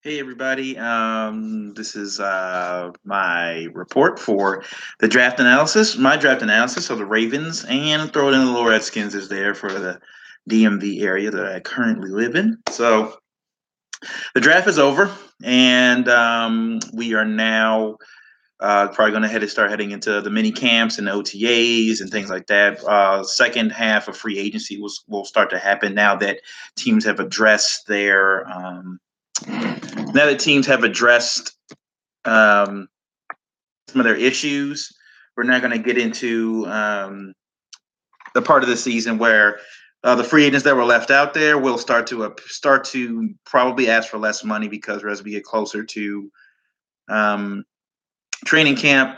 Hey everybody, this is my report for the draft analysis. My draft analysis of the Ravens and throw it in the little Redskins is there for the DMV area that I currently live in. So the draft is over, and we are now probably going to start heading into the mini camps and OTAs and things like that. Second half of free agency will start to happen now that teams have addressed their now that teams have addressed some of their issues. We're now going to get into the part of the season where the free agents that were left out there will start to probably ask for less money because as we get closer to um, training camp,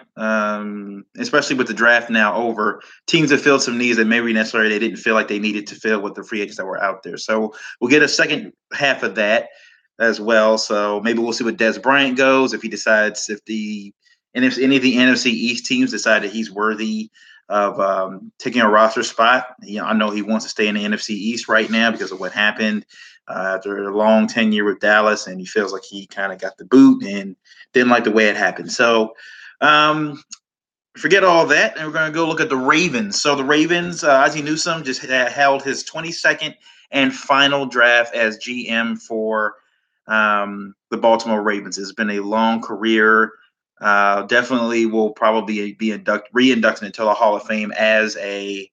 especially with the draft now over, teams have filled some needs that maybe necessarily they didn't feel like they needed to fill with the free agents that were out there. So we'll get a second half of that as well. So maybe we'll see what Des Bryant goes if he decides if any of the NFC East teams decide that he's worthy of taking a roster spot. I know he wants to stay in the NFC East right now because of what happened after a long tenure with Dallas, and he feels like he kind of got the boot and didn't like the way it happened. So um, forget all that, and we're going to go look at the Ravens. So the Ravens, Ozzie Newsome just held his 22nd and final draft as GM for the Baltimore Ravens. It's been a long career. Definitely will probably be re-inducted into the Hall of Fame as a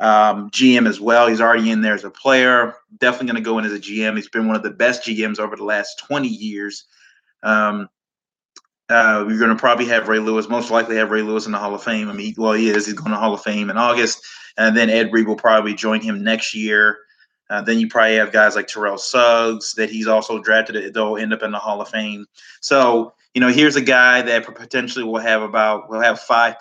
GM as well. He's already in there as a player. Definitely going to go in as a GM. He's been one of the best GMs over the last 20 years. We're going to probably have Ray Lewis, most likely have Ray Lewis in the Hall of Fame. I mean, well, he is. He's going to Hall of Fame in August. And then Ed Reed will probably join him next year. Then you probably have guys like Terrell Suggs that he's also drafted. They'll end up in the Hall of Fame. So, here's a guy that potentially will have four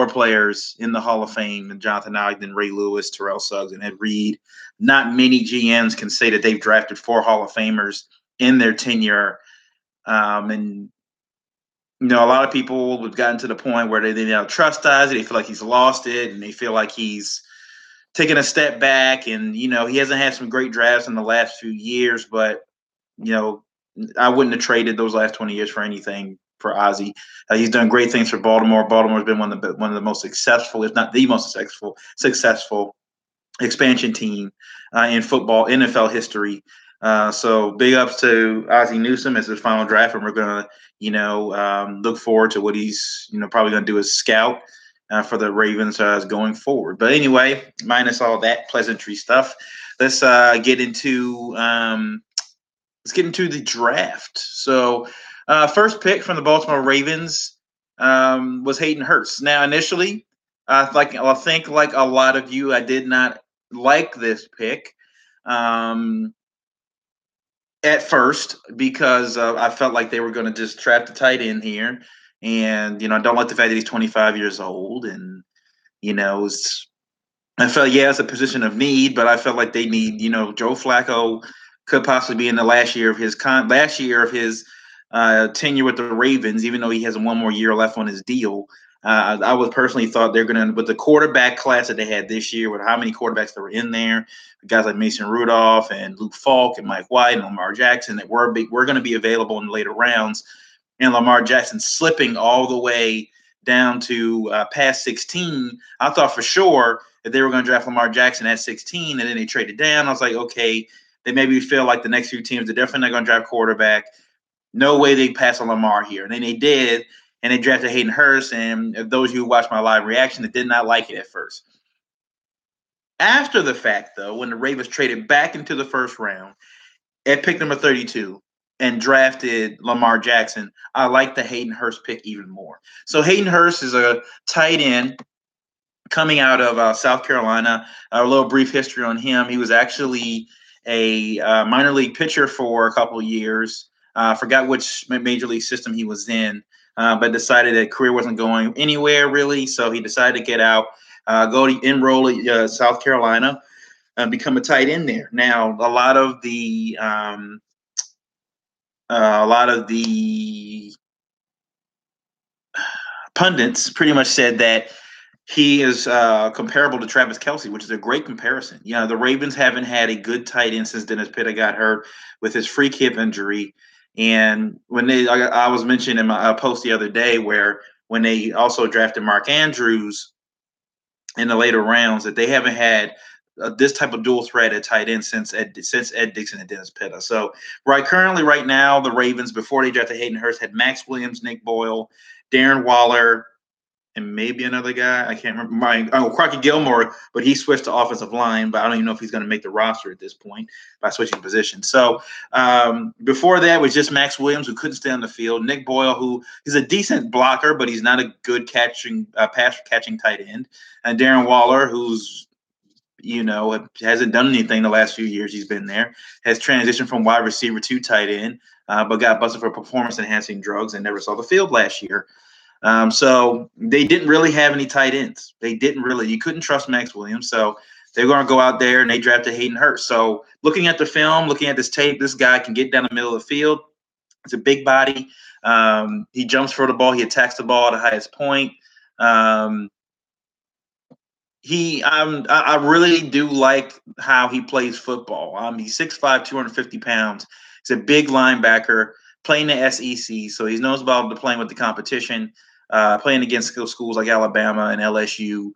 players in the Hall of Fame, and Jonathan Ogden, Ray Lewis, Terrell Suggs, and Ed Reed. Not many GMs can say that they've drafted four Hall of Famers in their tenure. And a lot of people have gotten to the point where they don't trust us. They feel like he's lost it, and they feel like he's taken a step back. And he hasn't had some great drafts in the last few years, but I wouldn't have traded those last 20 years for anything for Ozzie. He's done great things for Baltimore. Baltimore's been one of the most successful, if not the most successful expansion team in football NFL history. So big ups to Ozzie Newsome as his final draft, and we're gonna, look forward to what he's, probably gonna do as scout for the Ravens going forward. But anyway, minus all that pleasantry stuff, let's get into the draft. So first pick from the Baltimore Ravens was Hayden Hurst. Now initially, I think like a lot of you, I did not like this pick at first because I felt like they were going to just trap the tight end here, and I don't like the fact that he's 25 years old, and I felt it's a position of need, but I felt like they need Joe Flacco could possibly be in the last year of his tenure with the Ravens, even though he has one more year left on his deal. I would personally thought they're going to, with the quarterback class that they had this year, with how many quarterbacks that were in there, guys like Mason Rudolph and Luke Falk and Mike White and Lamar Jackson that were going to be available in the later rounds, and Lamar Jackson slipping all the way down to past 16. I thought for sure that they were going to draft Lamar Jackson at 16, and then they traded down. I was like, okay, they maybe feel like the next few teams, they're definitely not going to draft quarterback. No way they pass on Lamar here. And then they did, and they drafted Hayden Hurst. And if those of you who watched my live reaction, they did not like it at first. After the fact, though, when the Ravens traded back into the first round at pick number 32 and drafted Lamar Jackson, I like the Hayden Hurst pick even more. So Hayden Hurst is a tight end coming out of South Carolina. A little brief history on him. He was actually a minor league pitcher for a couple of years. Forgot which major league system he was in, but decided that career wasn't going anywhere really. So he decided to get out, go to enroll at South Carolina, and become a tight end there. Now, a lot of the pundits pretty much said that He is comparable to Travis Kelce, which is a great comparison. The Ravens haven't had a good tight end since Dennis Pitta got hurt with his freak hip injury. And when I was mentioning in my post the other day where when they also drafted Mark Andrews in the later rounds, that they haven't had this type of dual threat at tight end since Ed Dixon and Dennis Pitta. So currently right now, the Ravens before they drafted Hayden Hurst had Max Williams, Nick Boyle, Darren Waller, and maybe another guy. I can't remember. Crockett Gilmore, but he switched to offensive line, but I don't even know if he's going to make the roster at this point by switching positions. So before that was just Max Williams, who couldn't stay on the field. Nick Boyle, who is a decent blocker, but he's not a good pass catching tight end. And Darren Waller, who's hasn't done anything the last few years he's been there, has transitioned from wide receiver to tight end, but got busted for performance-enhancing drugs and never saw the field last year. So they didn't really have any tight ends. They didn't really. You couldn't trust Max Williams. So they're going to go out there and they drafted Hayden Hurst. So looking at the film, looking at this tape, this guy can get down the middle of the field. It's a big body. He jumps for the ball. He attacks the ball at the highest point. I really do like how he plays football. He's 6'5", 250 pounds. He's a big linebacker playing the SEC, so he knows about playing with the competition, playing against schools like Alabama and LSU.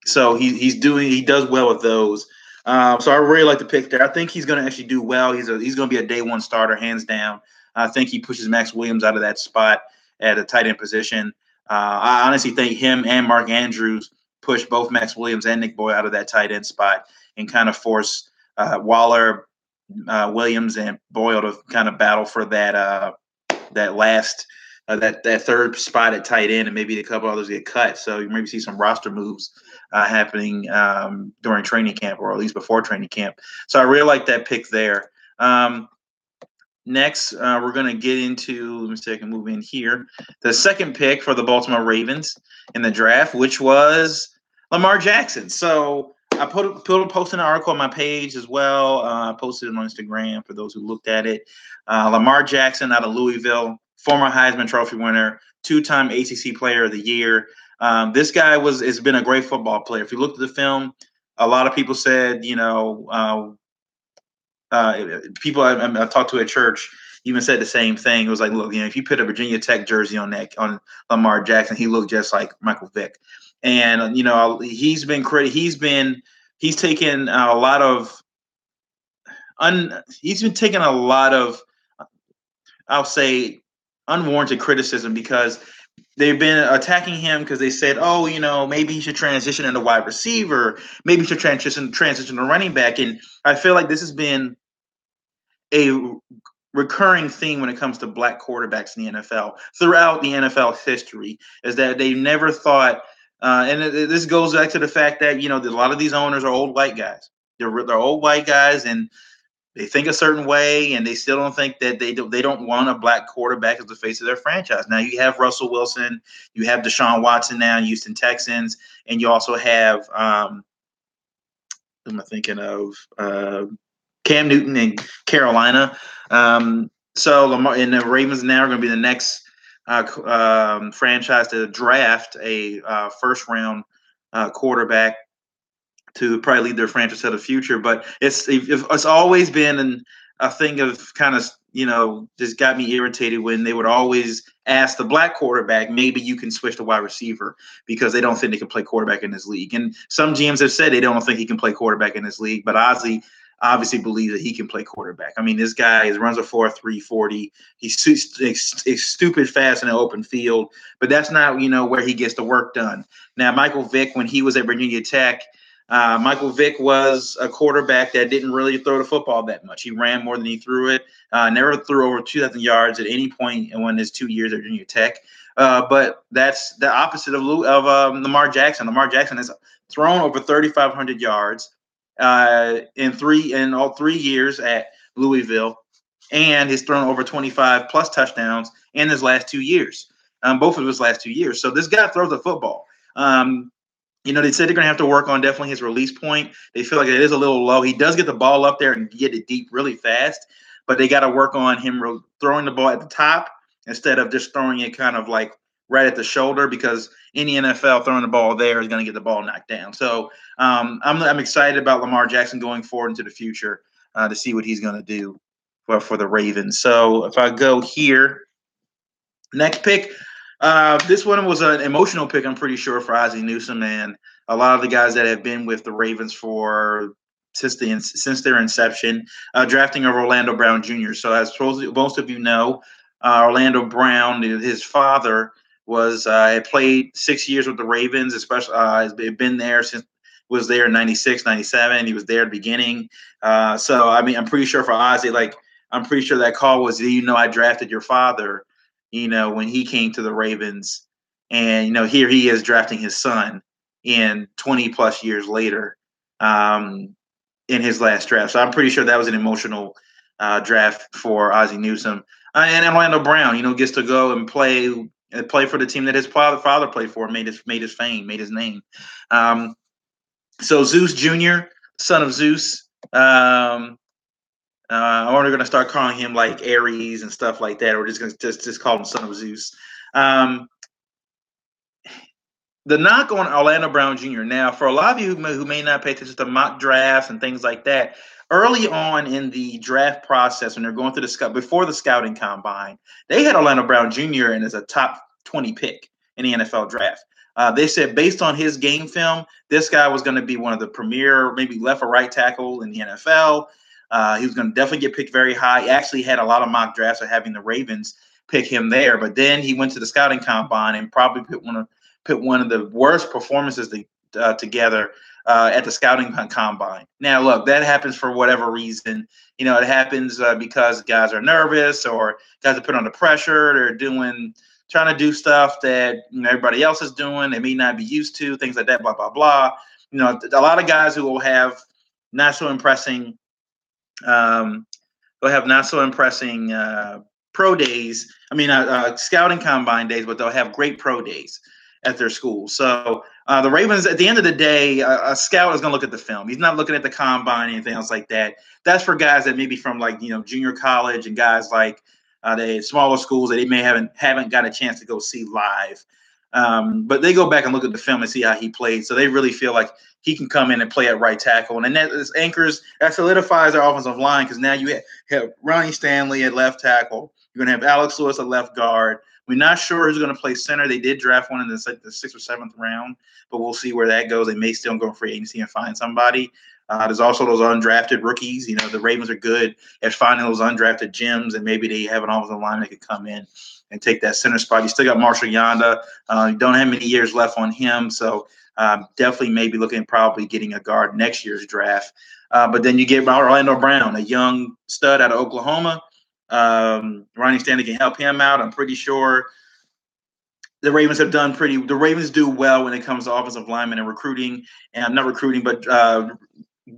So he does well with those. So I really like the pick there. I think he's going to actually do well. He's going to be a day one starter, hands down. I think he pushes Max Williams out of that spot at a tight end position. I honestly think him and Mark Andrews push both Max Williams and Nick Boyle out of that tight end spot and kind of force Waller, Williams, and Boyle to kind of battle for that last that third spot at tight end, and maybe a couple others get cut. So you maybe see some roster moves happening during training camp, or at least before training camp. So I really like that pick there. Next, we're going to get into, let me see if I can move in here, the second pick for the Baltimore Ravens in the draft, which was Lamar Jackson. So I posted an article on my page as well. I posted it on Instagram for those who looked at it. Lamar Jackson out of Louisville, former Heisman Trophy winner, two-time ACC Player of the Year. This guy has been a great football player. If you looked at the film, a lot of people said, people I talked to at church even said the same thing. It was like, look, if you put a Virginia Tech jersey on Lamar Jackson, he looked just like Michael Vick. And he's taken a lot of I'll say unwarranted criticism, because they've been attacking him because they said, maybe he should transition into wide receiver, maybe he should transition to running back. And I feel like this has been a recurring theme when it comes to black quarterbacks in the NFL throughout the NFL history, is that they never thought, and this goes back to the fact that, a lot of these owners are old white guys. They're old white guys, and they think a certain way, and they still don't think that they don't want a black quarterback as the face of their franchise. Now you have Russell Wilson, you have Deshaun Watson now in Houston Texans, and you also have who am I thinking of? Cam Newton in Carolina. So Lamar and the Ravens now are going to be the next franchise to draft a first round quarterback to probably lead their franchise to the future. But it's always been a thing of kind of, just got me irritated when they would always ask the black quarterback, maybe you can switch to wide receiver, because they don't think they can play quarterback in this league. And some GMs have said they don't think he can play quarterback in this league, but Ozzie obviously believes that he can play quarterback. I mean, this guy runs a 4.3 40. He's stupid fast in an open field, but that's not, where he gets the work done. Now, Michael Vick, when he was at Virginia Tech, Michael Vick was a quarterback that didn't really throw the football that much. He ran more than he threw it. Never threw over 2,000 yards at any point in one of his 2 years at Virginia Tech. But that's the opposite of Lamar Jackson. Lamar Jackson has thrown over 3,500 yards in all 3 years at Louisville, and he's thrown over 25 plus touchdowns in his last 2 years, both of his last 2 years. So this guy throws the football. They said they're going to have to work on definitely his release point. They feel like it is a little low. He does get the ball up there and get it deep really fast, but they got to work on him throwing the ball at the top instead of just throwing it kind of like right at the shoulder, because any NFL throwing the ball there is going to get the ball knocked down. So I'm excited about Lamar Jackson going forward into the future to see what he's going to do for the Ravens. So if I go here, next pick, this one was an emotional pick, I'm pretty sure, for Ozzie Newsome, and a lot of the guys that have been with the Ravens since their inception, drafting of Orlando Brown Jr. So as most of you know, Orlando Brown, his father had played 6 years with the Ravens, especially has been there since was there in 96, 97. He was there at the beginning. So I mean, I'm pretty sure for Ozzie, I'm pretty sure that call was, I drafted your father, when he came to the Ravens, and here he is drafting his son in 20 plus years later, in his last draft. So I'm pretty sure that was an emotional draft for Ozzie Newsome. And Orlando Brown, gets to go and play for the team that his father played for, made his fame, made his name. So Zeus Jr., son of Zeus. I'm only going to start calling him like Ares and stuff like that, or just going to just call him son of Zeus. The knock on Orlando Brown Jr. Now, for a lot of you who may not pay attention to mock drafts and things like that, early on in the draft process, when they're going through before the scouting combine, they had Orlando Brown Jr. in as a top 20 pick in the NFL draft. They said based on his game film, this guy was going to be one of the premier, maybe left or right tackle in the NFL. He was going to definitely get picked very high. He actually had a lot of mock drafts of having the Ravens pick him there, but then he went to the scouting combine and probably put one of the worst performances together at the scouting combine. Now, look, that happens for whatever reason. It happens because guys are nervous, or guys are put under pressure. They're trying to do stuff that everybody else is doing. They may not be used to, things like that, blah, blah, blah. A lot of guys who will have not so impressing pro days. Scouting combine days, but they'll have great pro days at their school. So the Ravens, at the end of the day, a scout is going to look at the film. He's not looking at the combine or anything else like that. That's for guys that maybe from junior college, and guys like the smaller schools that they may haven't got a chance to go see live. But they go back and look at the film and see how he played. So they really feel like he can come in and play at right tackle. And then that solidifies their offensive line, because now you have Ronnie Stanley at left tackle. You're going to have Alex Lewis at left guard. We're not sure who's going to play center. They did draft one in the 6th or 7th round, but we'll see where that goes. They may still go free agency and find somebody. There's also those undrafted rookies. The Ravens are good at finding those undrafted gems, and maybe they have an offensive line that could come in and take that center spot. You still got Marshall Yanda. You don't have many years left on him, so definitely maybe looking probably getting a guard next year's draft. But then you get Orlando Brown, a young stud out of Oklahoma. Ronnie Stanley can help him out. I'm pretty sure the Ravens the Ravens do well when it comes to offensive linemen and recruiting, and not recruiting, but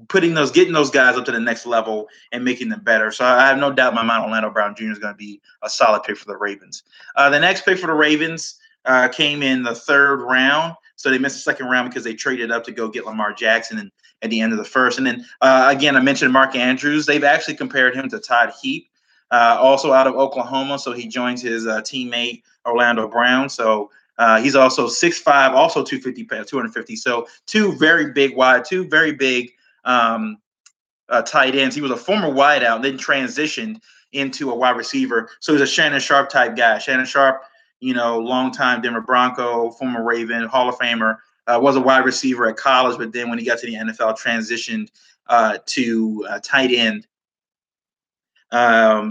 getting those guys up to the next level and making them better. So I have no doubt in my mind Orlando Brown Jr. is going to be a solid pick for the Ravens. The next pick for the Ravens came in the 3rd round. So they missed the 2nd round because they traded up to go get Lamar Jackson at the end of the 1st. And then, again, I mentioned Mark Andrews. They've actually compared him to Todd Heap, also out of Oklahoma. So he joins his teammate, Orlando Brown. So he's also 6'5", also 250. So two very big tight ends. He was a former wideout, then transitioned into a wide receiver. So he's a Shannon Sharp type guy. Shannon Sharp, longtime Denver Bronco, former Raven, Hall of Famer, was a wide receiver at college, but then when he got to the NFL, transitioned to tight end.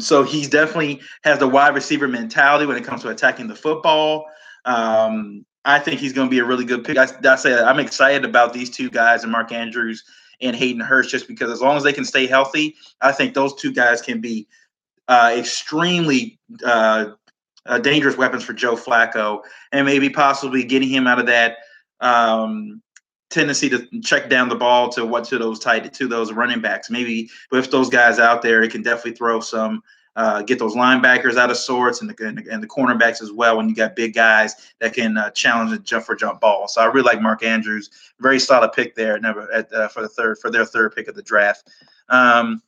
So he definitely has the wide receiver mentality when it comes to attacking the football. I think he's going to be a really good pick. I'm excited about these two guys, and Mark Andrews and Hayden Hurst, just because as long as they can stay healthy, I think those two guys can be extremely dangerous weapons for Joe Flacco, and maybe possibly getting him out of that tendency to check down the ball to those running backs. Maybe with those guys out there, it can definitely throw some. Get those linebackers out of sorts, and the cornerbacks as well, when you got big guys that can challenge and jump ball. So I really like Mark Andrews. Very solid pick there for their 3rd pick of the draft. Then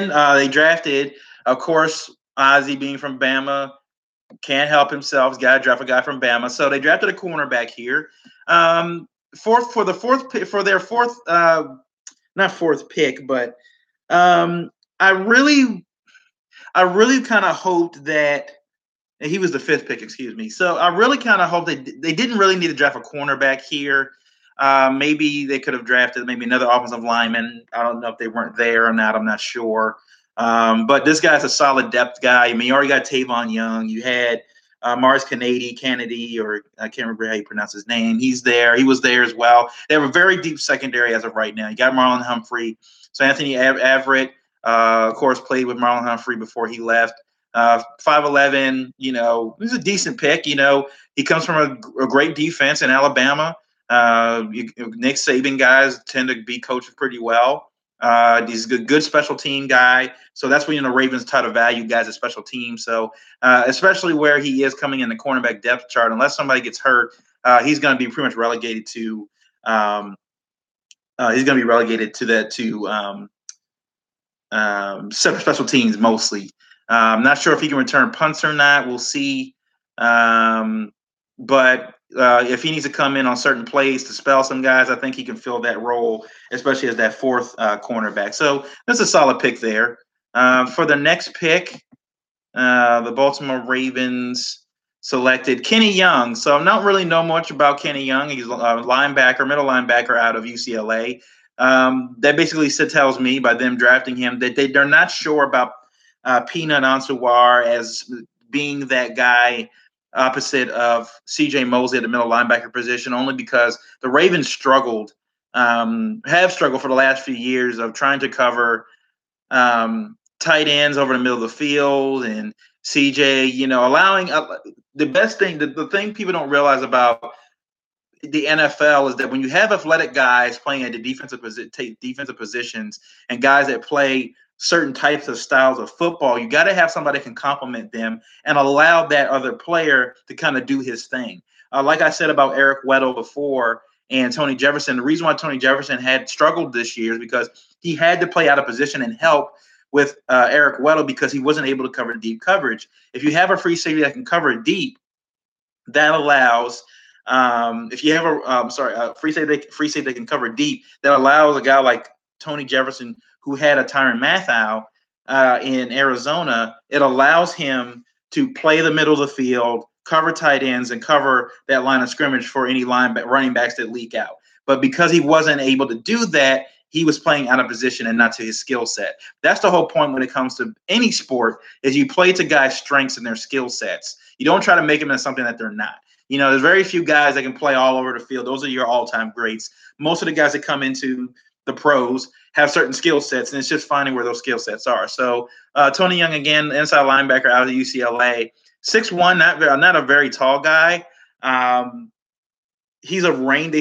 they drafted, of course, Ozzie being from Bama, Can't help himself. He's got to draft a guy from Bama. So they drafted a cornerback here. For their fourth, not fourth pick, but I really kind of hoped that he was the fifth pick, excuse me. So I really kind of hope they didn't really need to draft a cornerback here. Maybe they could have drafted maybe another offensive lineman. I don't know if they weren't there or not. I'm not sure. But this guy's a solid depth guy. I mean, you already got Tavon Young. You had Mars Kennedy, or I can't remember how you pronounce his name. He's there. He was there as well. They have a very deep secondary as of right now. You got Marlon Humphrey. So Anthony Everett, of course, played with Marlon Humphrey before he left. 5'11", he's a decent pick. He comes from a great defense in Alabama. Nick Saban guys tend to be coached pretty well. He's a good special team guy. So that's when the Ravens try to value guys at special teams. So especially where he is coming in the cornerback depth chart, unless somebody gets hurt, he's going to be pretty much relegated to special teams mostly. I'm not sure if he can return punts or not. We'll see. But if he needs to come in on certain plays to spell some guys, I think he can fill that role, especially as that fourth cornerback. So that's a solid pick there. For the next pick, the Baltimore Ravens selected Kenny Young. So I don't really know much about Kenny Young. He's a middle linebacker out of UCLA. That basically tells me by them drafting him that they're not sure about Peanut Ansuwar as being that guy opposite of C.J. Mosley at the middle linebacker position, only because the Ravens have struggled for the last few years of trying to cover tight ends over the middle of the field, and CJ, allowing the best thing, the thing people don't realize about the NFL is that when you have athletic guys playing at the defensive positions and guys that play certain types of styles of football, you got to have somebody that can complement them and allow that other player to kind of do his thing. Like I said about Eric Weddle before and Tony Jefferson, the reason why Tony Jefferson had struggled this year is because he had to play out of position and help with Eric Weddle because he wasn't able to cover deep coverage. If you have a free safety that can cover deep, that allows if you have a free safety that can cover deep, that allows a guy like Tony Jefferson, who had a Tyrann Mathieu in Arizona, it allows him to play the middle of the field, cover tight ends, and cover that line of scrimmage for any running backs that leak out. But because he wasn't able to do that, he was playing out of position and not to his skill set. That's the whole point when it comes to any sport, is you play to guys' strengths and their skill sets. You don't try to make them into something that they're not. There's very few guys that can play all over the field. Those are your all-time greats. Most of the guys that come into the pros have certain skill sets, and it's just finding where those skill sets are. So Tony Young, again, inside linebacker out of UCLA, 6'1", not a very tall guy. They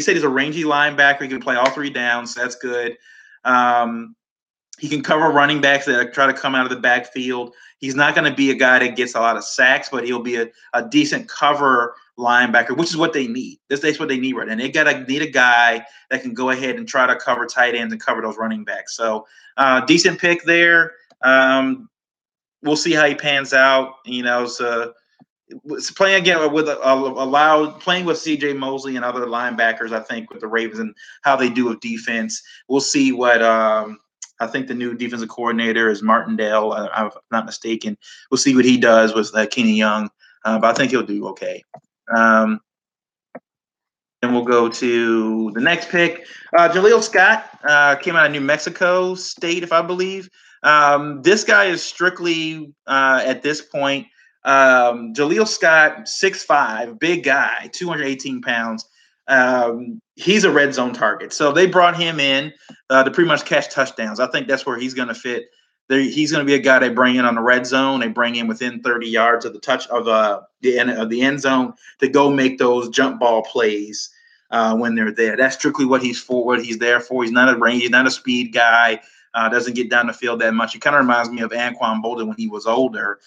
said he's a rangy linebacker. He can play all three downs. So that's good. He can cover running backs that try to come out of the backfield. He's not going to be a guy that gets a lot of sacks, but he'll be a decent cover linebacker, which is what they need. That's what they need right now. They need a guy that can go ahead and try to cover tight ends and cover those running backs. So decent pick there. We'll see how he pans out. Playing again with playing with C.J. Mosley and other linebackers, I think, with the Ravens and how they do with defense. We'll see what I think the new defensive coordinator is Martindale. If I'm not mistaken. We'll see what he does with Kenny Young, but I think he'll do okay. Then we'll go to the next pick. Jaleel Scott came out of New Mexico State, if I believe. This guy is strictly at this point. Jaleel Scott, 6'5", big guy, 218 pounds. He's a red zone target. So they brought him in to pretty much catch touchdowns. I think that's where he's going to fit. He's going to be a guy they bring in on the red zone. They bring in within 30 yards of the touch of the end zone to go make those jump ball plays when they're there. That's strictly what he's there for. He's not a range. He's not a speed guy. Doesn't get down the field that much. It kind of reminds me of Anquan Bolden when he was older.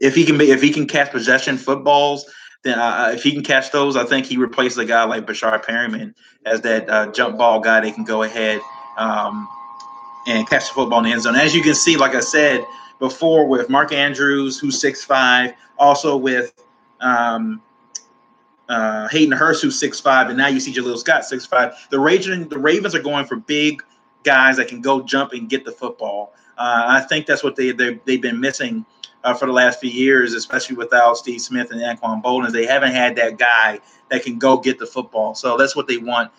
If he can catch possession footballs, then if he can catch those, I think he replaces a guy like Bashar Perryman as that jump ball guy. They can go ahead and catch the football in the end zone. As you can see, like I said before with Mark Andrews, who's 6'5", also with Hayden Hurst, who's 6'5", and now you see Jaleel Scott 6'5". The Ravens are going for big guys that can go jump and get the football. I think that's what they've been missing for the last few years, especially without Steve Smith and Anquan Boldin. They haven't had that guy that can go get the football. So that's what they want.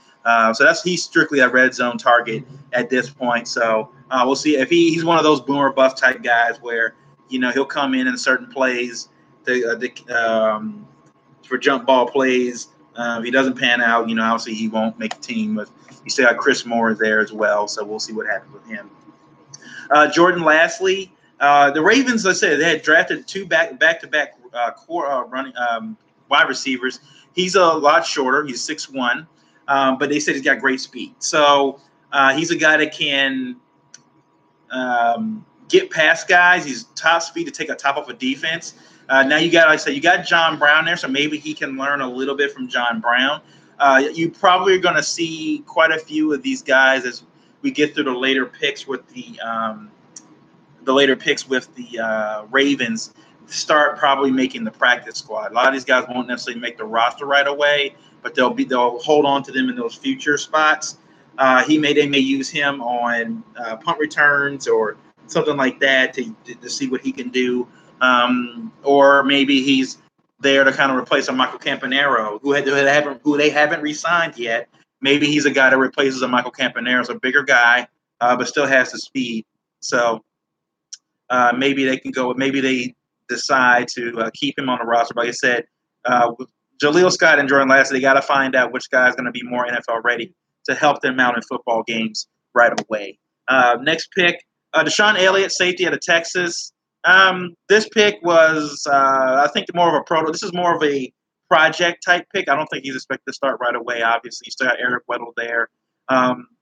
So he's strictly a red zone target at this point. So we'll see if he's one of those boomer bust type guys where he'll come in certain plays for jump ball plays. If he doesn't pan out, obviously he won't make the team. But you still got Chris Moore there as well, so we'll see what happens with him. Jordan Lastly, the Ravens, let's say, they had drafted two back-to-back running wide receivers. He's a lot shorter. He's 6'1", but they said he's got great speed. So he's a guy that can get past guys. He's top speed to take a top off a defense. Now you got John Brown there, so maybe he can learn a little bit from John Brown. You probably are going to see quite a few of these guys as we get through the later picks with the Ravens start probably making the practice squad. A lot of these guys won't necessarily make the roster right away, but they'll hold on to them in those future spots. They may use him on punt returns or something like that to see what he can do. Or maybe he's there to kind of replace a Michael Campanaro who they haven't re-signed yet. Maybe he's a guy that replaces a Michael Campanaro, a bigger guy, but still has the speed. So maybe they can go. Maybe they decide to keep him on the roster. But like I said, with Jaleel Scott and Jordan Lastly, they got to find out which guy is going to be more NFL ready to help them out in football games right away. Next pick, Deshaun Elliott, safety out of Texas. This pick was, I think, more of a proto. This is more of a project type pick. I don't think he's expected to start right away. Obviously, you still got Eric Weddle there.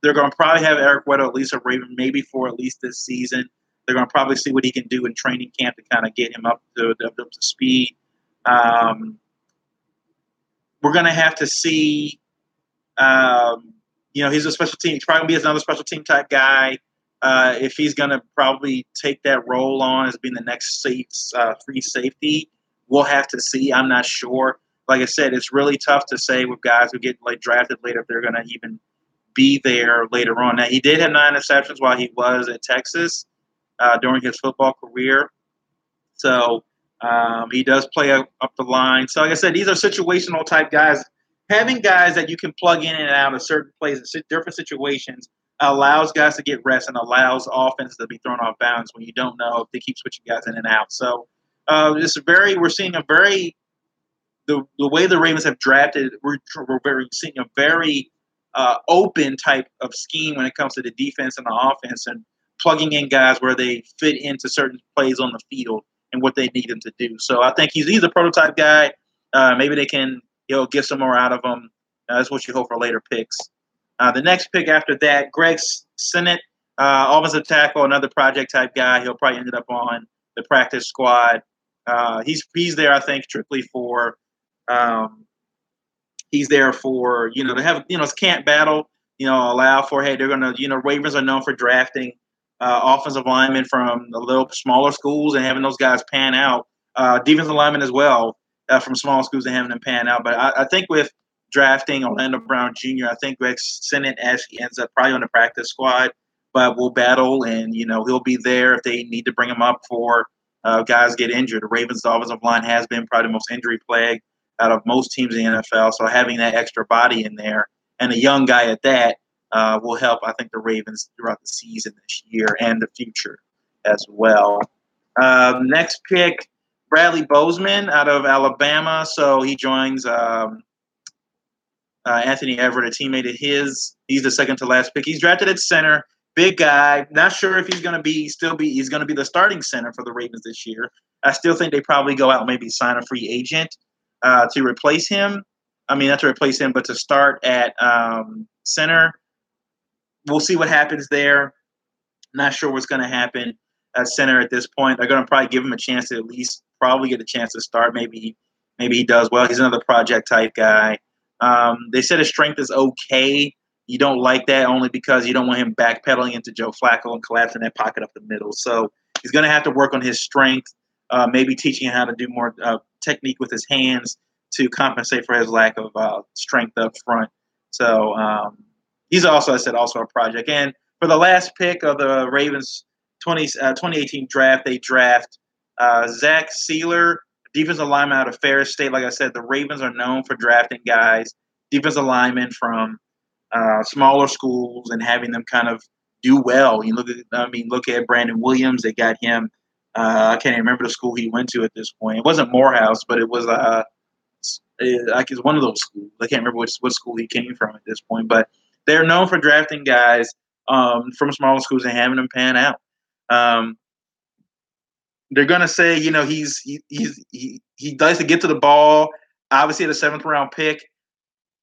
They're going to probably have Eric Weddle at least a Raven, maybe for at least this season. They're going to probably see what he can do in training camp to kind of get him up to speed. We're going to have to see. He's a special team. He's probably going to be another special team type guy. If he's going to probably take that role on as being the next free safety, we'll have to see. I'm not sure. Like I said, it's really tough to say with guys who get drafted later if they're going to even be there later on. Now, he did have 9 interceptions while he was at Texas during his football career. So he does play up the line. So like I said, these are situational type guys. Having guys that you can plug in and out of certain places, different situations, allows guys to get rest and allows offenses to be thrown off bounds when you don't know if they keep switching guys in and out. So we're seeing a very the way the Ravens have drafted. We're seeing a very open type of scheme when it comes to the defense and the offense and plugging in guys where they fit into certain plays on the field and what they need them to do. So I think he's a prototype guy. Maybe they can get some more out of him. That's what you hope for later picks. The next pick after that, Greg Sinnott, offensive tackle, another project type guy. He'll probably end up on the practice squad. He's there, I think, strictly for he's there for to have it's camp battle. Allow for they're gonna Ravens are known for drafting offensive linemen from the little smaller schools and having those guys pan out. Defensive linemen as well from small schools and having them pan out. But I think with drafting Orlando Brown Jr., I think Greg Sinnott actually ends up probably on the practice squad, but we'll battle and he'll be there if they need to bring him up for guys get injured. The Ravens' offensive line has been probably the most injury plagued out of most teams in the NFL, so having that extra body in there and a young guy at that will help, I think, the Ravens throughout the season this year and the future as well. Next pick, Bradley Bozeman out of Alabama. So he joins Anthony Everett, a teammate of his. He's the second to last pick. He's drafted at center. Big guy. Not sure if he's going to be the starting center for the Ravens this year. I still think they probably go out and maybe sign a free agent to replace him. I mean, not to replace him, but to start at center. We'll see what happens there. Not sure what's going to happen at center at this point. They're going to probably give him a chance to at least probably get a chance to start. Maybe he does well. He's another project type guy. They said his strength is okay. You don't like that only because you don't want him backpedaling into Joe Flacco and collapsing that pocket up the middle. So He's going to have to work on his strength, maybe teaching him how to do more technique with his hands to compensate for his lack of strength up front. So he's also, I said, also a project. And for the last pick of the Ravens 2018 draft, they draft Zach Sealer, defensive lineman out of Ferris State. Like I said, the Ravens are known for drafting guys, defensive linemen from smaller schools and having them kind of do well. Look at Brandon Williams. They got him. I can't even remember the school he went to at this point. It wasn't Morehouse, but it was like it's one of those schools. I can't remember what school he came from at this point. But they're known for drafting guys from smaller schools and having them pan out. They're gonna say, he likes to get to the ball. Obviously, at a 7th-round pick,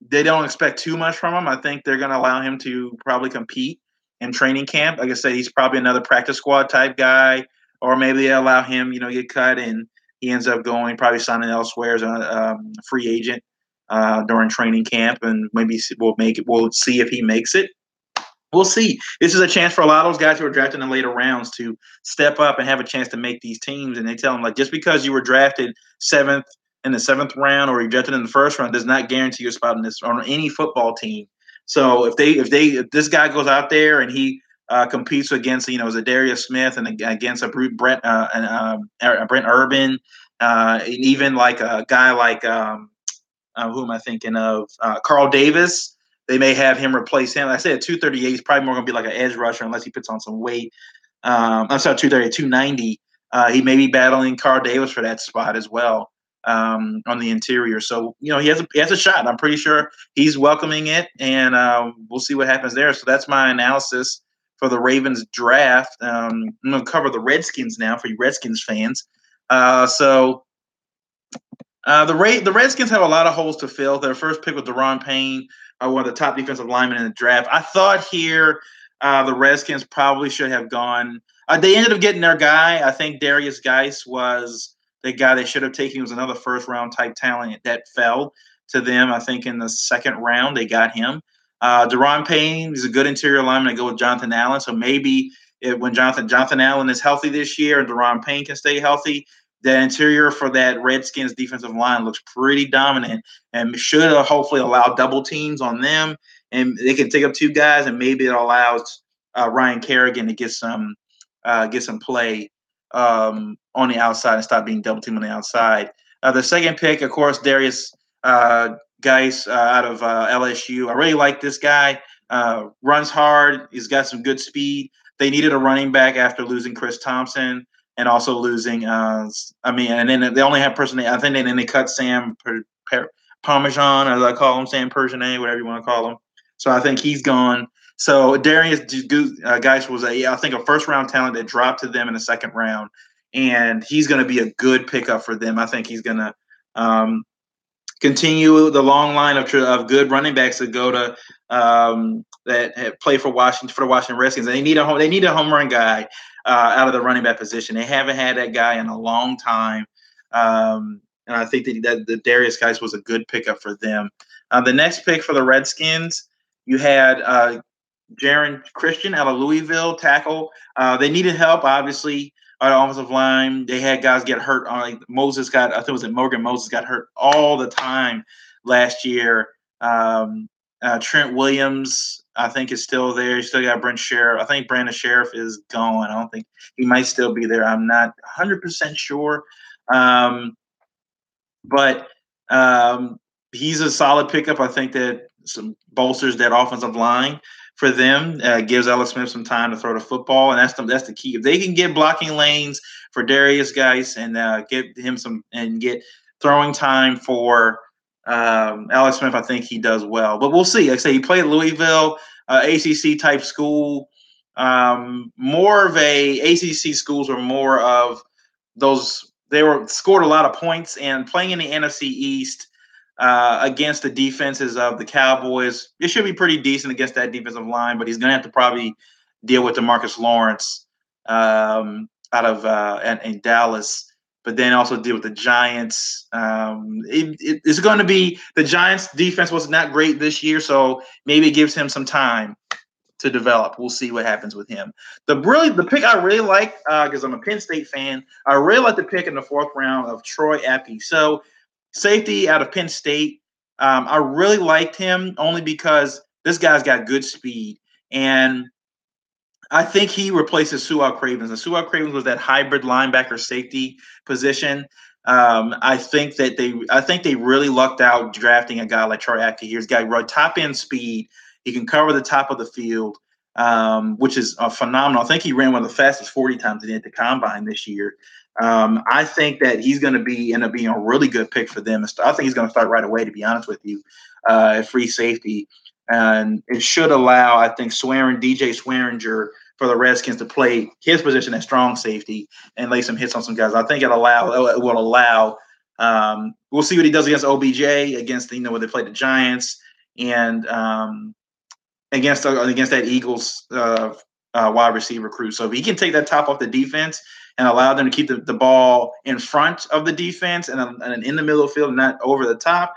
they don't expect too much from him. I think they're going to allow him to probably compete in training camp. Like I said, he's probably another practice squad type guy, or maybe they allow him, get cut and he ends up probably signing elsewhere as a free agent during training camp, and maybe we'll see if he makes it. We'll see. This is a chance for a lot of those guys who are drafted in the later rounds to step up and have a chance to make these teams. And they tell them, like, just because you were drafted in the 7th round or you drafted in the 1st round does not guarantee you a spot on any football team. So if this guy goes out there and he competes against Zadarius Smith and against a Brent Urban, and even like a guy like who am I thinking of? Carl Davis. They may have him replace him. I said at 238, he's probably more going to be like an edge rusher unless he puts on some weight. I'm sorry, 230, 290. He may be battling Carl Davis for that spot as well on the interior. So, he has a shot. I'm pretty sure he's welcoming it, and we'll see what happens there. So that's my analysis for the Ravens draft. I'm going to cover the Redskins now for you Redskins fans. The Redskins have a lot of holes to fill. Their first pick was Daron Payne, one of the top defensive linemen in the draft. I thought here the Redskins probably should have gone. They ended up getting their guy. I think Darius Geis was the guy they should have taken. He was another first-round type talent that fell to them. I think in the 2nd round they got him. Daron Payne is a good interior lineman to go with Jonathan Allen. So maybe when Jonathan Allen is healthy this year and Daron Payne can stay healthy, the interior for that Redskins defensive line looks pretty dominant and should hopefully allow double teams on them. And they can take up 2 guys, and maybe it allows Ryan Kerrigan to get some play on the outside and stop being double teamed on the outside. The 2nd pick, of course, Darius Geis out of LSU. I really like this guy. Runs hard. He's got some good speed. They needed a running back after losing Chris Thompson. And also losing, and then they only have I think they cut Sam Parmesan, as I call him, Sam Persianet, whatever you want to call him. So I think he's gone. So Darius Geis was I think a first-round talent that dropped to them in the 2nd round, and he's going to be a good pickup for them. I think he's going to continue the long line of good running backs that go to that play for the Washington Redskins. And they need a home run guy out of the running back position. They haven't had that guy in a long time, and I think that the Darius Geis was a good pickup for them. The next pick for the Redskins, you had Jaron Christian out of Louisville, tackle. They needed help, obviously. On the offensive line, they had guys get hurt. Morgan Moses got hurt all the time last year. Trent Williams, I think, is still there. You still got Brent Sheriff. I think Brandon Sheriff is gone. I don't think he might still be there. I'm not 100% sure. But he's a solid pickup. I think that some bolsters that offensive line for them, gives Alex Smith some time to throw the football, and that's the key. If they can get blocking lanes for Darius Geis and get him get throwing time for Alex Smith, I think he does well. But we'll see. Like I say, he played at Louisville, ACC type school. More of ACC schools were more of those. They scored a lot of points, and playing in the NFC East against the defenses of the Cowboys, it should be pretty decent against that defensive line. But he's going to have to probably deal with DeMarcus Lawrence out of in Dallas. But then also deal with the Giants. It's going to be the Giants' defense was not great this year, so maybe it gives him some time. to develop. We'll see what happens with him. The pick I really like, because I'm a Penn State fan, I really like the pick in the 4th round of Troy Apke. So safety out of Penn State. I really liked him only because this guy's got good speed, and I think he replaces Su'a Cravens. And Su'a Cravens was that hybrid linebacker safety position. I think they really lucked out drafting a guy like Troy Apke. He's got top end speed. He can cover the top of the field, which is phenomenal. I think he ran one of the fastest 40 times at the combine this year. I think that he's going to end up being a really good pick for them. I think he's going to start right away, to be honest with you, at free safety. And it should allow, I think, DJ Swearinger for the Redskins to play his position at strong safety and lay some hits on some guys. I think it will allow. We'll see what he does against OBJ, against when they play the Giants, and against that Eagles wide receiver crew. So if he can take that top off the defense and allow them to keep the ball in front of the defense and in the middle of the field, not over the top,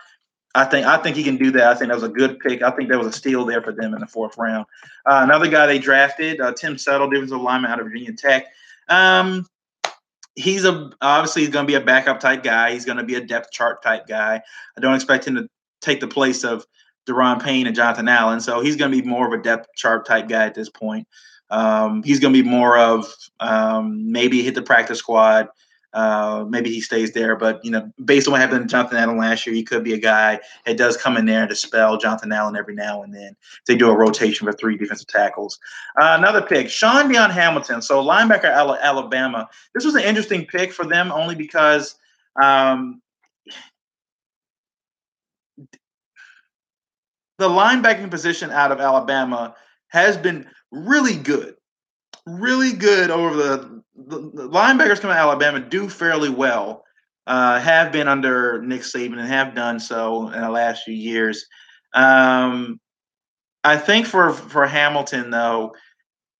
I think he can do that. I think that was a good pick. I think that was a steal there for them in the 4th round. Another guy they drafted, Tim Settle, defensive lineman out of Virginia Tech. He's obviously going to be a backup type guy. He's going to be a depth chart type guy. I don't expect him to take the place of Deron Payne and Jonathan Allen. So he's going to be more of a depth chart type guy at this point. He's going to be more of maybe hit the practice squad. Maybe he stays there, but based on what happened to Jonathan Allen last year, he could be a guy that does come in there and dispel Jonathan Allen every now and then. They do a rotation for 3 defensive tackles. Another pick, Sean Deion Hamilton. So linebacker Alabama. This was an interesting pick for them only because the linebacking position out of Alabama has been really good over the linebackers coming out of Alabama do fairly well, have been under Nick Saban and have done so in the last few years. I think for Hamilton though,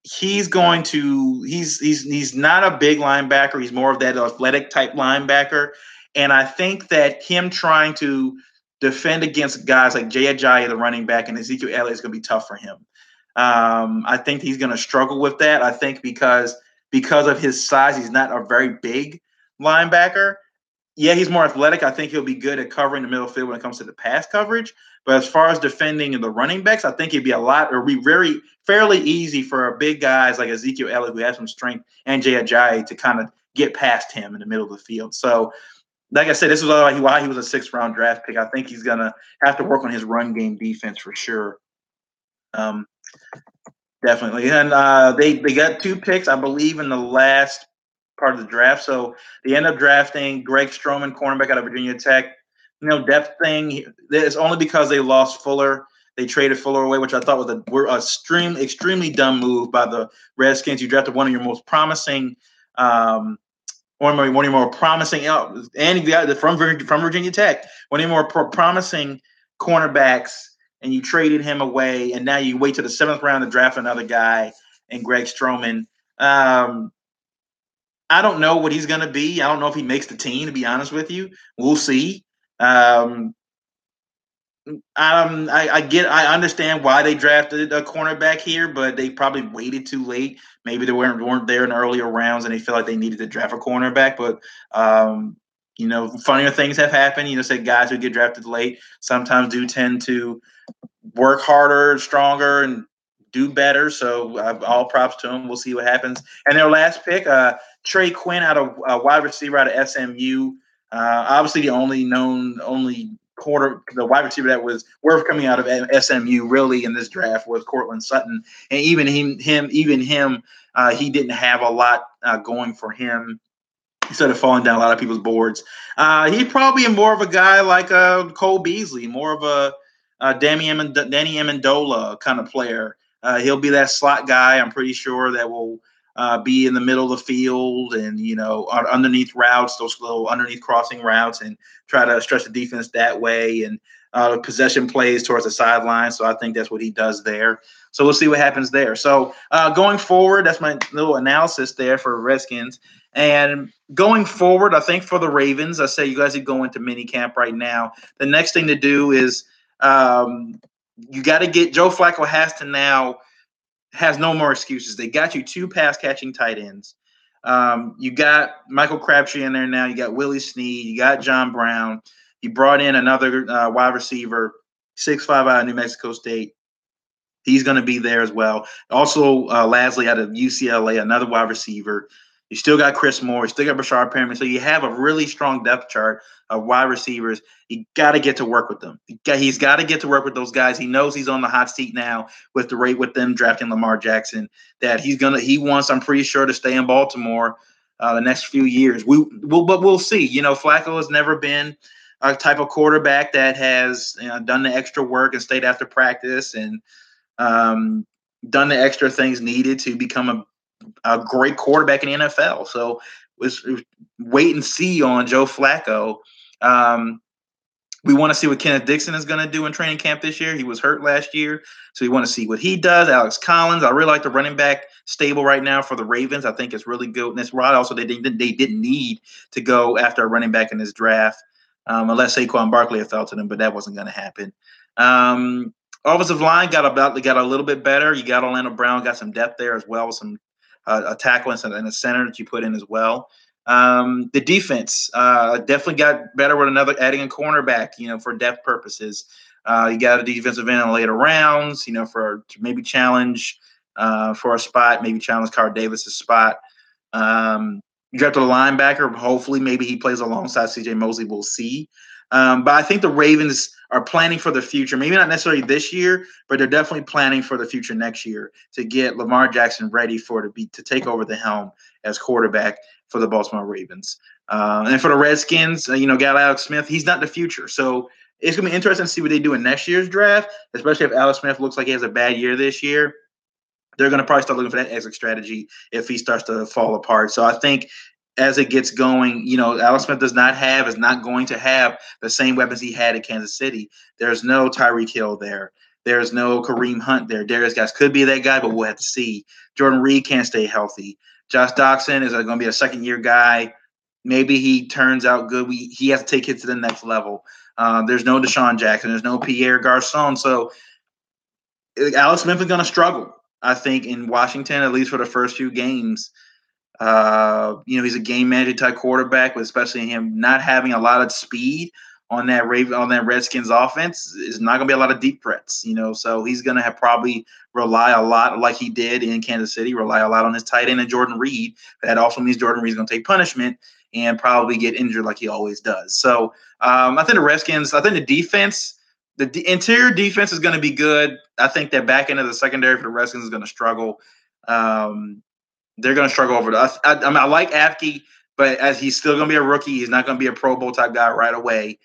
he's not a big linebacker. He's more of that athletic type linebacker, and I think that him trying to defend against guys like Jay Ajayi, the running back, and Ezekiel Elliott is going to be tough for him. I think he's going to struggle with that. I think because of his size, he's not a very big linebacker. Yeah, he's more athletic. I think he'll be good at covering the middle field when it comes to the pass coverage. But as far as defending the running backs, I think it'd be fairly easy for big guys like Ezekiel Elliott, who has some strength, and Jay Ajayi to kind of get past him in the middle of the field. So, like I said, this is why he was a 6th round draft pick. I think he's going to have to work on his run game defense for sure. Definitely. And they got 2 picks, I believe, in the last part of the draft. So they end up drafting Greg Stroman, cornerback out of Virginia Tech. Depth thing, it's only because they lost Fuller. They traded Fuller away, which I thought was a extremely dumb move by the Redskins. You drafted one of your most promising and from Virginia Tech, one of your more promising cornerbacks, and you traded him away, and now you wait to the 7th round to draft another guy and Greg Stroman. I don't know what he's going to be. I don't know if he makes the team, to be honest with you. We'll see. I understand why they drafted a cornerback here, but they probably waited too late. Maybe they weren't there in the earlier rounds, and they feel like they needed to draft a cornerback. But funnier things have happened. Say guys who get drafted late sometimes do tend to work harder, stronger, and do better. So all props to them. We'll see what happens. And their last pick, Trey Quinn, out of wide receiver out of SMU. Obviously, the only wide receiver that was worth coming out of SMU really in this draft was Cortland Sutton, and even him, he didn't have a lot going for him. Instead of falling down a lot of people's boards, he's probably more of a guy like Cole Beasley, more of a Danny Amendola kind of player. He'll be that slot guy, I'm pretty sure, that will be in the middle of the field and, underneath routes, those little underneath crossing routes, and try to stretch the defense that way, and possession plays towards the sideline. So I think that's what he does there. So we'll see what happens there. So going forward, that's my little analysis there for Redskins. And going forward, I think for the Ravens, I say you guys are going to mini camp right now. The next thing to do is you got to get Joe Flacco has to now has no more excuses. They got you 2 pass catching tight ends. You got Michael Crabtree in there now. You got Willie Snead. You got John Brown. You brought in another wide receiver, 6'5" out of New Mexico State. He's going to be there as well. Also, Lasley out of UCLA, another wide receiver. You still got Chris Moore. You still got Bashard Perriman. So you have a really strong depth chart of wide receivers. You got to get to work with them. He's got to get to work with those guys. He knows he's on the hot seat now with the rate with them drafting Lamar Jackson. That he wants. I'm pretty sure to stay in Baltimore the next few years. But we'll see. Flacco has never been a type of quarterback that has done the extra work and stayed after practice and done the extra things needed to become a great quarterback in the NFL. So let's wait and see on Joe Flacco. We want to see what Kenneth Dixon is going to do in training camp this year. He was hurt last year, so we want to see what he does. Alex Collins, I really like the running back stable right now for the Ravens. I think it's really good. And it's right. Also, they didn't need to go after a running back in this draft, unless Saquon Barkley had fell to them, but that wasn't going to happen. Offensive line got a little bit better. You got Orlando Brown, got some depth there as well, with some a tackle and a center that you put in as well. The defense definitely got better with adding a cornerback, for depth purposes. You got a defensive end in the later rounds, for maybe challenge for a spot, maybe challenge Carl Davis's spot. You drafted a linebacker. Hopefully, maybe he plays alongside C.J. Mosley. We'll see. But I think the Ravens are planning for the future. Maybe not necessarily this year, but they're definitely planning for the future next year to get Lamar Jackson ready to take over the helm as quarterback for the Baltimore Ravens. And for the Redskins, got Alex Smith. He's not the future. So it's going to be interesting to see what they do in next year's draft, especially if Alex Smith looks like he has a bad year this year. They're going to probably start looking for that exit strategy if he starts to fall apart. So I think as it gets going, Alex Smith is not going to have the same weapons he had at Kansas City. There's no Tyreek Hill there. There's no Kareem Hunt there. Darius Guys could be that guy, but we'll have to see. Jordan Reed can't stay healthy. Josh Doxson is going to be a second-year guy. Maybe he turns out good. He has to take it to the next level. There's no Deshaun Jackson. There's no Pierre Garçon. So Alex Smith is going to struggle, I think, in Washington, at least for the first few games. He's a game manager type quarterback, but especially him not having a lot of speed on that Redskins offense is not going to be a lot of deep threats, so he's going to have probably rely a lot, like he did in Kansas City, rely a lot on his tight end and Jordan Reed. That also means Jordan Reed's going to take punishment and probably get injured like he always does. So I think the defense, the interior defense is going to be good. I think that back end of the secondary for the Redskins is going to struggle. They're going to struggle over us. I like Apke, but as he's still going to be a rookie, he's not going to be a Pro Bowl type guy right away.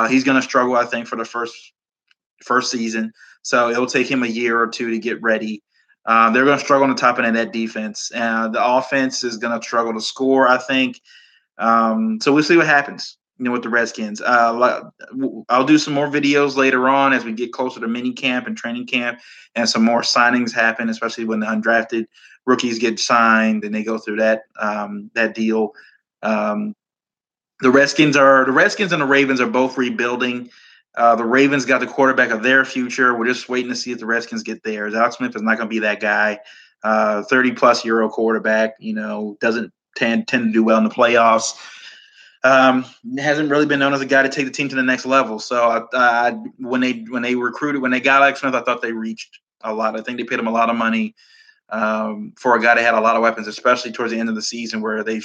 He's going to struggle, I think, for the first season. So it'll take him a year or two to get ready. They're going to struggle on the top end of that defense. The offense is going to struggle to score, I think. So we'll see what happens, with the Redskins. I'll do some more videos later on as we get closer to mini camp and training camp, and some more signings happen, especially when the undrafted rookies get signed and they go through that deal. The Redskins and the Ravens are both rebuilding. The Ravens got the quarterback of their future. We're just waiting to see if the Redskins get theirs. Alex Smith is not going to be that guy. 30-plus-year-old quarterback, doesn't tend to do well in the playoffs. Hasn't really been known as a guy to take the team to the next level. So when they got Alex Smith, I thought they reached a lot. I think they paid him a lot of money for a guy that had a lot of weapons, especially towards the end of the season where they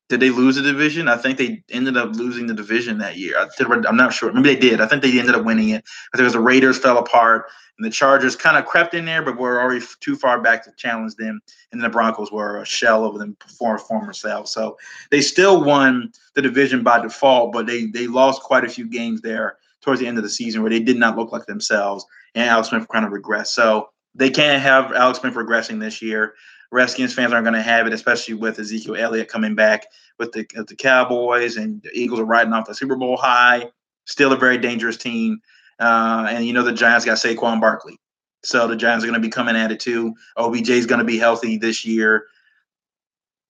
did they lose the division? I think they ended up losing the division that year. I'm not sure. Maybe they did. I think they ended up winning it. I think the Raiders fell apart, and the Chargers kind of crept in there, but were already too far back to challenge them. And the Broncos were a shell of them former selves. So they still won the division by default, but they lost quite a few games there towards the end of the season where they did not look like themselves, and Alex Smith kind of regressed. So they can't have Alex Smith regressing this year. Redskins fans aren't going to have it, especially with Ezekiel Elliott coming back with the Cowboys, and the Eagles are riding off the Super Bowl high. Still a very dangerous team. And the Giants got Saquon Barkley. So the Giants are going to be coming at it too. OBJ is going to be healthy this year.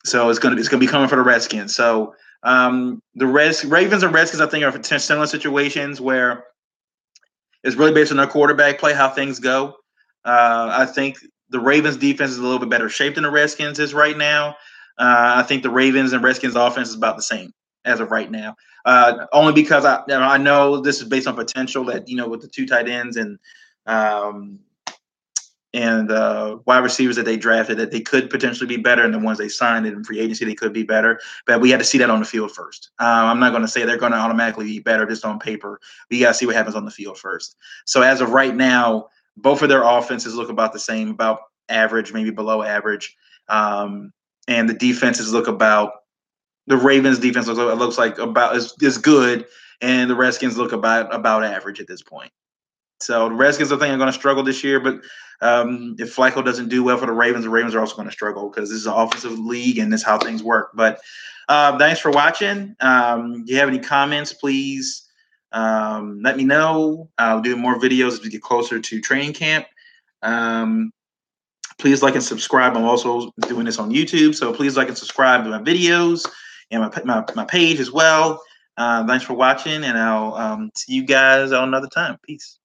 So it's going to be coming for the Redskins. So the Ravens and Redskins, I think, are similar situations where it's really based on their quarterback play, how things go. I think the Ravens defense is a little bit better shape than the Redskins is right now. I think the Ravens and Redskins offense is about the same as of right now. Only because I know this is based on potential that with the 2 tight ends um, and wide receivers that they drafted, that they could potentially be better, and the ones they signed in free agency, they could be better. But we had to see that on the field first. I'm not going to say they're going to automatically be better just on paper. We got to see what happens on the field first. So as of right now, both of their offenses look about the same, about average, maybe below average. And the defenses look about the Ravens defense looks like about as good, and the Redskins look about average at this point. So the Redskins, I think, are going to struggle this year. But if Flacco doesn't do well for the Ravens are also going to struggle because this is an offensive league and this is how things work. But thanks for watching. If you have any comments, please let me know. I'll do more videos as we get closer to training camp. Please like and subscribe. I'm also doing this on YouTube, so please like and subscribe to my videos and my page as well. Thanks for watching, and I'll see you guys on another time. Peace.